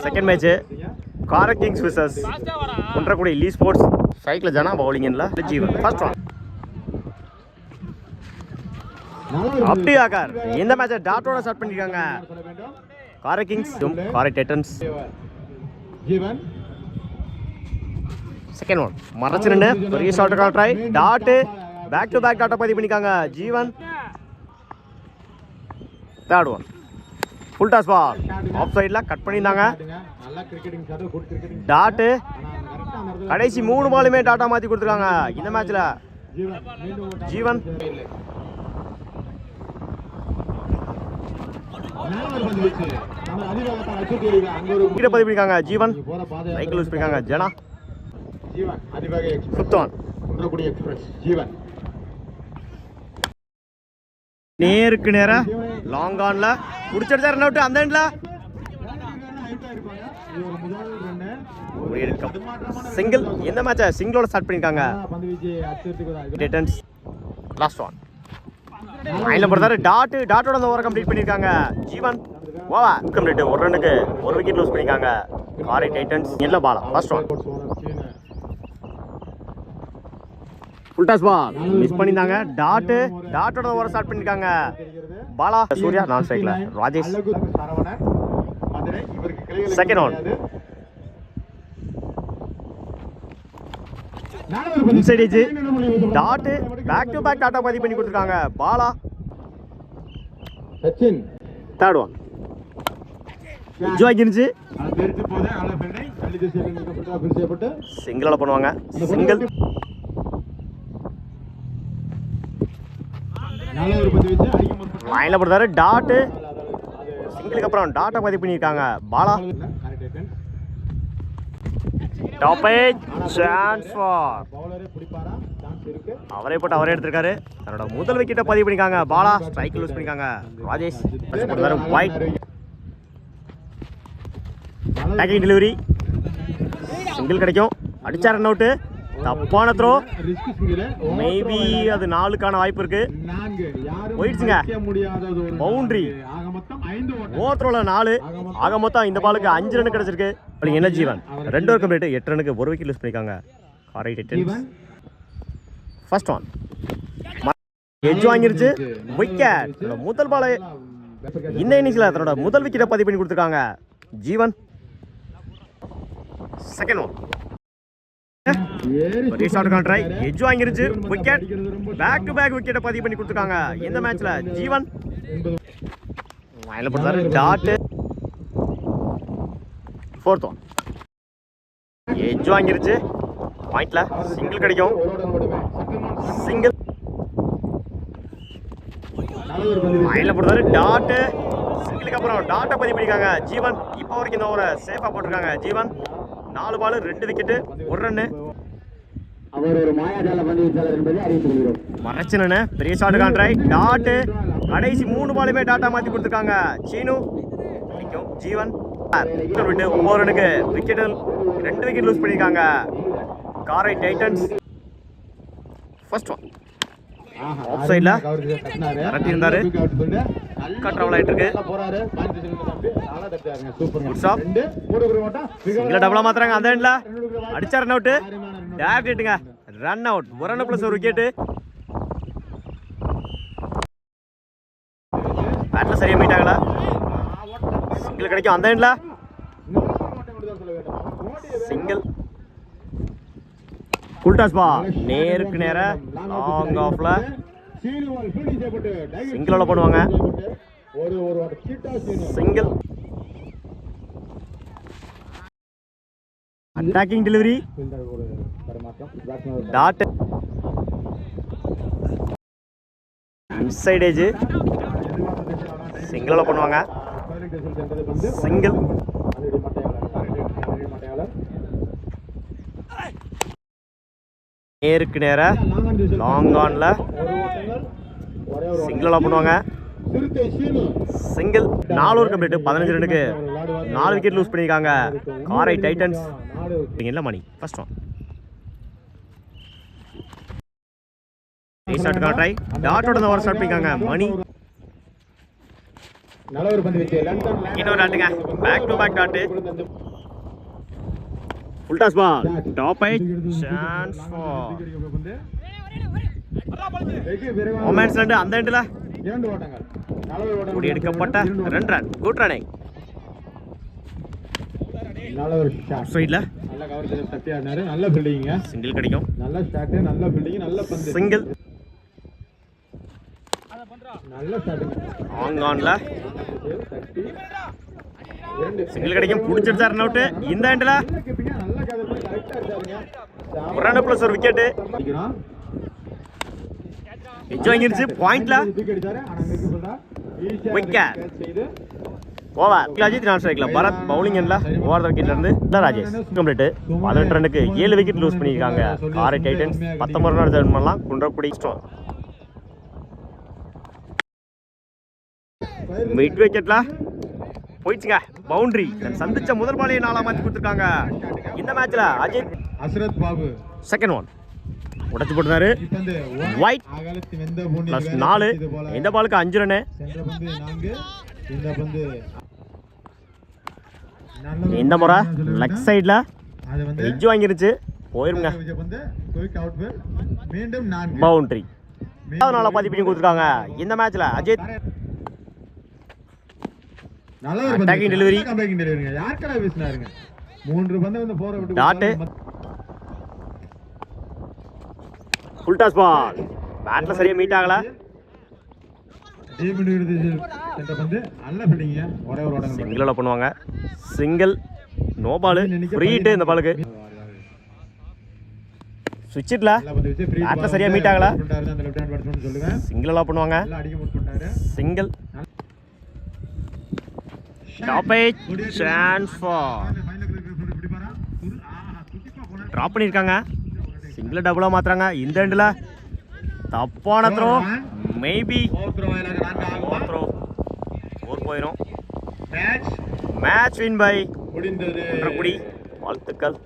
Second match Karak kings versus Kunrakudi lee sports. ஸ்ட்ரைக்ல ஜனா, பவுலிங்ல Jeevan. First one அப்படி ஆகார். இந்த மேட்சை டாட்டோட ஸ்டார்ட் பண்ணிருக்காங்க Karak kings Karak titans. Second one மறைச்சு நின்று பெரிய ஷாட் கால் try. Dot back to back டாட்டா பதிவு பண்ணிருக்காங்க Jeevan. Third one full toss ball off சைட்ல கட் பண்ணியிருந்தாங்க. டாட் கடைசி 3 பாலுமே டாட்டா மாத்தி கொடுத்துருக்காங்க இந்த மேட்ச்ல ஜீவன். பதிவு பண்ணிருக்காங்க ஜீவன். சைக்கிள் யூஸ் பண்ணிருக்காங்க ஜனா. ஃபிஃப்த் ஒன் நேருக்கு நேரா லாங் ஆன்ல புடிச்செடுத்தா ரன் அவுட். அந்த எண்ட்ல சிங்கிள். இந்த மேட்சை சிங்கிளோட ஸ்டார்ட் பண்ணிருக்காங்க டைட்டன்ஸ். லாஸ்ட் ஒன் லைன்ல போடுறாரு. டாட்டோட அந்த ஓவர் கம்ப்ளீட் பண்ணிருக்காங்க ஜீவன். ஓவா கம்ப்ளீட். ஒரு ரன்னுக்கு ஒரு விக்கெட் லூஸ் பண்ணிருக்காங்க காரக் டைட்டன்ஸ். எல்ல Bala first one full toss ball miss பண்ணிருந்தாங்க. டாட்டோட ஓவர் ஸ்டார்ட் பண்ணிருக்காங்க பாலா. சூர்யா நான் ஸ்ட்ரைக்ல Rajesh. Second one inside edge. Dot back to back டாட்டா பதிவு பண்ணி கொடுத்துருக்காங்க பாலா. தேர்ட் ஒன் என்ஜாய் சிங்கிளால பண்ணுவாங்க. சிங்கிள் லைன்ல போடுறாரு. டாட் சிங்கிளுக்கு அப்புறம் டாட்டா பதிவு பண்ணியிருக்காங்க Bala. Top age chance for அவரே போட்டு அவரே எடுத்திருக்காரு. தன்னோட முதல் விக்கெட்டை பதிவு பண்ணிருக்காங்க பாலா. ஸ்ட்ரைக் லூஸ் பண்ணிருக்காங்க Rajesh. White taking delivery single கிடைக்கும். அடிச்சா ரன் அவுட். தப்பான த்ரோ. மேபி அது 4க்கான வாய்ப்பு இருக்கு. போயிடுச்சுங்க பவுண்டரி. ஓவர் த்ரோல 4. ஆக மொத்தம் இந்த பாலுக்கு 5 ரன் கிடைச்சிருக்கு. என்ன ஜீவன் 2 ஓவர் கம்ப்ளீட் 8 ரனுக்கு ஒரு விக்கெட் லூஸ் பண்ணிருக்காங்க Karak titans. First one edge வாங்கிருச்சு விக்கெட். முதல் பால் இந்த இன்னிங்ஸ்ல தன்னோட முதல் விக்கெட்டை பதிவு பண்ணி கொடுத்துருக்காங்க Jeevan. Second one try edge வாங்கிருச்சு விக்கெட். பேக் டு பேக் விக்கெட்டை பதிவு பண்ணி கொடுத்துருக்காங்க இந்த மேட்ச்ல ஜீவன். லைன்ல போட்டாரு. டாட் ஃபோர்த் ஒன் எட்ஜ் வாங்கிருச்சு பாயிண்ட்ல சிங்கிள் கிடைக்கும். சிங்கிள் லைன்ல போட்டாரு. டாட் சிங்கிளுக்கு அப்புறம் டாட்டை பதிவு பண்ணிருக்காங்க ஜீவன். இப்போ வரைக்கும் இந்த ஓவரை சேஃபா போட்டிருக்காங்க ஜீவன். 4 பால் 2 விக்கெட் 1 ரன்னு. மறைச்சனு பெரிய ஷாட் கான்ட்ரை. டாட் கடைசி 3 பாலுமே டாட்டா மாத்தி கொடுத்துருக்காங்க சீனு. ஜீவன் விட்டு 9 ரனுக்கு விக்கெட் 2 விக்கெட் லூஸ் பண்ணிருக்காங்க Karak titans. First one off சைட்ல கரெக்ட் இருந்தாரு. கட் ட்ராவல் ஆயிட்டு இருக்கு. சிங்கிள் டபுளா மாத்துறாங்க அந்த எண்ட்ல. அடிச்சா ரன் அவுட். டேரக்ட் ஹிட்டுங்க run out. 1 run plus 1 wicket. பேட்ல சரியா மீட்டாங்களா. சிங்கிள் கிடைக்கும் அந்த எண்ட்ல. சிங்கிள் ஃபுல் டாஸ் பால் நேருக்கு நேர லாங் ஆஃப்ல சிங்கிளோட பண்ணுவாங்க. Single attacking delivery. Dot inside edge சிங்கிளோட பண்ணுவாங்க. சிங்கிள் நேருக்கு நேர லாங் ஆன்ல சிங்கிளா பண்ணுவாங்க. சிங்கிள் 4 ஓவர் கம்ப்ளீட் 15 ரனுக்கு 4 விக்கெட் லூஸ் பண்ணிருக்காங்க காரக் டைட்டன்ஸ். இல்ல Mani first one restart try. டாட்டோட ஓவர் ஸ்டார்ட் பண்ணிருக்காங்க மணி. நல்ல ஒரு பந்து வச்சு லண்டன் இன்னொரு டாட்டுங்க. பேக் டு பேக் டாட்டு. Full toss ball. Top height. Chance for moments ரெண்டு அந்த எண்டில் இரண்டு ஓட்டங்கள். நல்ல ஒரு ஓட்டம் குடி எடுக்கப்பட்ட 2 ரன். Good running. நல்ல ஒரு ஷாட். சைடில் நல்ல கவர் செய்து தட்டி ஆடினாரு. நல்ல ஃபீல்டிங்க. சிங்கிள் கிடைக்கும். நல்ல ஷாட், நல்ல ஃபீல்டிங், நல்ல பந்து. சிங்கிள். நல்ல ஷாட். ஆன்ல தட்டி இரண்டு சிங்கிள் கிடைக்கும். பிடிச்சிருச்சா ரன் அவுட். இந்த எண்டில் நல்ல கீப்பிங்க, நல்ல கேதர் பண்ணி கரெக்டா அடிச்சாருங்க. ஒரு ரன் ப்ளஸ் ஒரு விக்கெட்டு. அடிக்கிறான். எஜ் வாங்கிருச்சு பாயிண்ட்ல. தூக்கி அடிச்சாரு. ஆனா மிஸ் பண்ணா ஈஸியா Wicket. கேட்ச் செய்து ஓவர். அஜித் நான் ஸ்ட்ரைக்ல. பரத் பவுலிங் எண்ட்ல ஓவர் த விக்கெட்ல இருந்து ராஜேஷ் கம்ப்ளீட். 18 ரன்னுக்கு 7 விக்கெட் லூஸ் பண்ணிருக்காங்க ஆறு டைட்டன்ஸ். 19 ரன் சர்வ் பண்ணலாம். குன்றக்குடி ஸ்ட்ராங். மிட் விக்கெட்ல போயிடுச்சுங்க. பவுண்டரி. சந்திச்ச முதல் பாலையை 4 மாத்தி கொடுத்துருக்காங்க இந்த மேட்ச்ல. அஜித் அஸ்ரத் பாபு செகண்ட் ஒன் உடைச்சு போட்டுனாரு. இப்பந்து ஒயிட் அகலத்து வெந்த பூமி பிளஸ் 4. இந்த பாலுக்கு 5 ரன். சென்ற பந்து 4. இந்த பந்து நல்ல இந்த முறை லெக் சைடுல அது வந்து எஜ் வாங்கிருச்சு. போயிருங்க. பந்து குயிக் அவுட் மீண்டும் 4 பவுண்டரி. அதனால பதிப்பிங்க கொடுத்துருக்காங்க இந்த மேட்ச்ல. அஜித் நல்ல ஒரு Attacking delivery. அட்டாக்கிங் டெலிவரிங்க. யார்க்கடா வீசினாருங்க. 3 பந்து வந்து போற விட்டு டாட். Full toss ball. பேட்ல சரியா மீட் ஆகல. டீம் விடுது சென்ற பந்து நல்ல ஃபீல்டிங்க. ஒரே ஒரு ஓட்டம். சிங்கிள் பண்ணுவாங்க. Single. No ball. Free hit இந்த பாலுக்கு. சுவிட்ச் இட்ல நல்ல பந்து வச்சு ஃப்ரீ பேட்ல சரியா மீட் ஆகல. அந்த லெஃப்ட் ஹேண்ட் பேட்ஸ்மேன் சொல்லுவேன். சிங்கிள் பண்ணுவாங்க. நல்லா அடிக்க முட்டாரு. Single. Top edge. Chance for drop பண்ணிருக்காங்க. சிங்கிள் டபுளா மாத்துறாங்க இந்த எண்ட்ல. தப்பான த்ரோ. மேபி த்ரோ 4 போயிடும். மேட்ச் மேட்ச் வின் பை முடிந்தது. குன்றக்குடி. வாழ்த்துக்கள்.